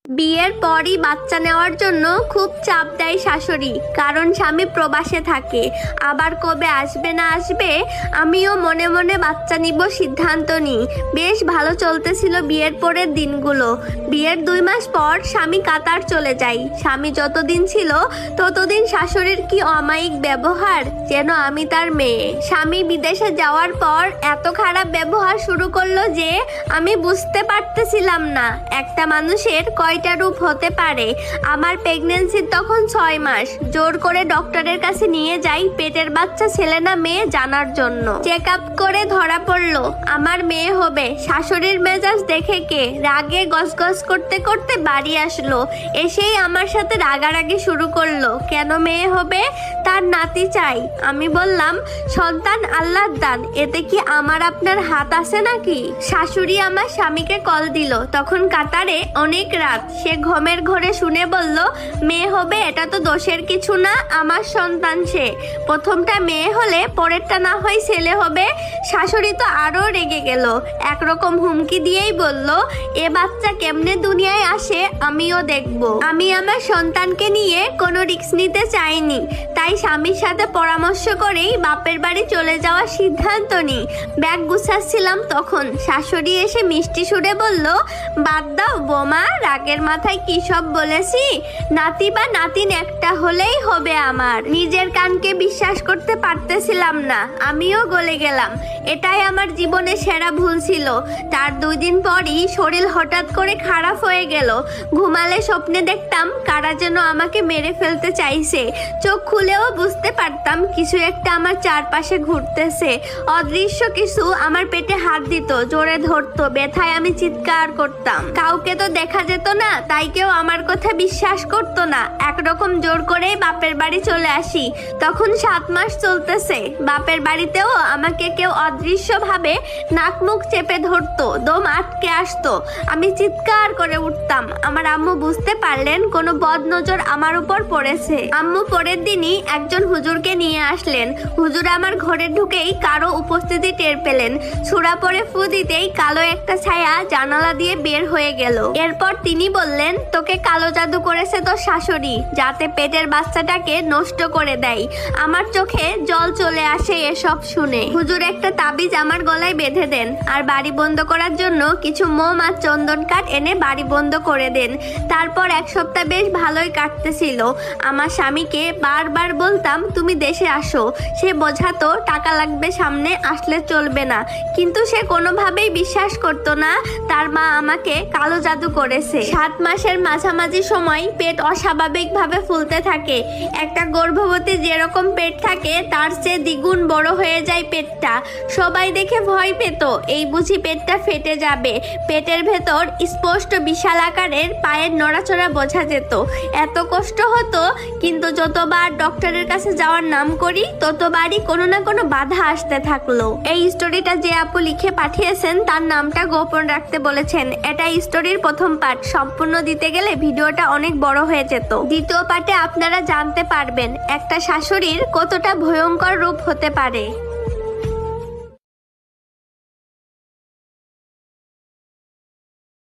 বিয়ের পরই বাচ্চা নেওয়ার জন্য খুব চাপ দেয় শাশুড়ি, কারণ স্বামী প্রবাসে থাকে। আবার কবে আসবে না আসবে, আমিও মনে মনে বাচ্চা নিব সিদ্ধান্ত নিই। বেশ ভালো চলতেছিল বিয়ের পরের দিনগুলো। বিয়ের 2 মাস পর স্বামী কাতার চলে যায়। স্বামী যতদিন ছিল ততদিন শাশুড়ির কি অমায়িক ব্যবহার, যেন আমি তার মেয়ে। স্বামী বিদেশে যাওয়ার পর এত খারাপ ব্যবহার শুরু করলো যে আমি বুঝতে পারতেছিলাম না একটা মানুষের কয়টা রূপ হতে পারে। আমার প্রেগন্যান্সির তখন 6 মাস। জোর করে ডক্টরের কাছে নিয়ে যাই পেটের বাচ্চা ছেলে না মেয়ে জানার জন্য। চেক আপ করে ধরা পড়লো আমার মেয়ে হবে। শাশুড়ির মেজাজ দেখে কে রাগে গসগস করতে করতে বাড়ি আসলো। এসেই আমার সাথে রাগারাগি শুরু করলো, কেন মেয়ে হবে, তার নাতি চাই। আমি বললাম সন্তান আল্লাহর দান, এতে কি আমার আপনার হাত আছে নাকি? শাশুড়ি আমার স্বামীকে কল দিল, তখন কাতারে অনেক রাত। সে ঘুমের ঘরে শুনে বলল মেয়ে হবে, এটা তো দোষের কিছু না, আমার সন্তান সে। প্রথমটা মেয়ে হলে পরেরটা না হয় ছেলে হবে। শাশুড়ি তো আরো রেগে গেল, একরকম হুমকি দিয়েই বলল এ বাচ্চা কেমনে দুনিয়ায় আসে আমিও দেখব। আমি আমার সন্তানকে নিয়ে কোনো রিস্ক নিতে চাইনি, তাই স্বামীর সাথে পরামর্শ করেই বাপের বাড়ি চলে যাওয়ার সিদ্ধান্ত নিই। ব্যাগ গুছাচ্ছিলাম তখন শাশুড়ি এসে মিষ্টি সুরে বলল বাদ দাও বোমা, রাগের মাথায় কি সব বলেছি, নাতি বা নাতিন একটা হলেই হবে আমার। নিজের কানকে বিশ্বাস করতে পারতেছিলাম না, আমিও গলে গেলাম। এটাই আমার জীবনে সেরা ভুল ছিল। তার 2 দিন পরই শরীর হঠাৎ করে খারাপ হয়ে গেল। ঘুমালে স্বপ্নে দেখতাম কারা যেন আমাকে মেরে ফেলতে চাইছে। চোখ খুলেও বুঝতে পারতাম কিছু একটা আমার চারপাশে ঘুরতেছে। অদৃশ্য কিছু আমার পেটে হাত দিত, জোরে ধরতো, ব্যথায় আমি চিৎকার করতাম। কাউকে তো দেখা যেত না, তাই কেউ আমার কথা বিশ্বাস করতো না। একরকম জোর করেই বাপের বাড়ি চলে আসি। তখন 7 মাস চলতেছে। বাপের বাড়িতেও আমাকে কেউ অদৃশ্য ভাবে নাক মুখ চেপে ধরতো, দম আটকে আসতো। আমি চিৎকার করে উঠতাম। আমার আম্মু বুঝতে পারলেন কোনো বদ নজর আমার উপর পড়েছে। আম্মু পরের দিনই একজন হুজুরকে নিয়ে আসলেন। হুজুর আমার ঘরে ঢুকেই কারো উপস্থিতি টের পেলেন। ছুরা পরে ফু দিতেই কালো একটা ছায়া জানালা দিয়ে বের হয়ে গেল। এরপর তিনি বললেন তোকে কালো জাদু করেছে তোর শাশুড়ি, যাতে পেটের বাচ্চাটাকে নষ্ট করে দেয়। আমার চোখে জল চলে আসে এসব শুনে। হুজুর একটা তাবিজ আমার গলায় বেঁধে দেন, আর বাড়ি বন্ধ করার জন্য কিছু মোম আর চন্দন কাঠ এনে বাড়ি বন্ধ করে দেন। তারপর 1 সপ্তাহ বেশ ভালোই কাটতেছিল। আমার স্বামীকে বারবার বলতাম তুমি দেশে আসো। সে বোঝাতো টাকা লাগবে, সামনে আসলে চলবে না, কিন্তু সে কোনোভাবেই বিশ্বাস করতো না তার মা আমাকে কালো জাদু করেছে। 7 মাসের মাঝামাঝি সময় পেট অস্বাভাবিকভাবে ফুলতে থাকে। একটা গর্ভবতী যেরকম পেট থাকে তার চেয়ে দ্বিগুণ বড় হয়ে যায় পেটটা। সবাই দেখে ভয় পেত, এই বুঝি পেটটা ফেটে যাবে। পেটের ভেতর স্পষ্ট বিশাল আকারের পায়ের নড়াচড়া বোঝা যেত। এত কষ্ট হতো, কিন্তু যতবার ডক্টরের কাছে যাওয়ার নাম করি ততবারই কোনো না কোনো বাধা আসতে থাকলো। এই স্টোরিটা যে আপু লিখে পাঠিয়েছেন তার নামটা গোপন রাখতে বলেছেন। এটা স্টোরির প্রথম পার্ট, সম্পূর্ণ দিতে গেলে ভিডিওটা অনেক বড় হয়ে যেত। দ্বিতীয় পার্টে আপনারা জানতে পারবেন একটা শাশুড়ির কতটা ভয়ঙ্কর রূপ হতে পারে।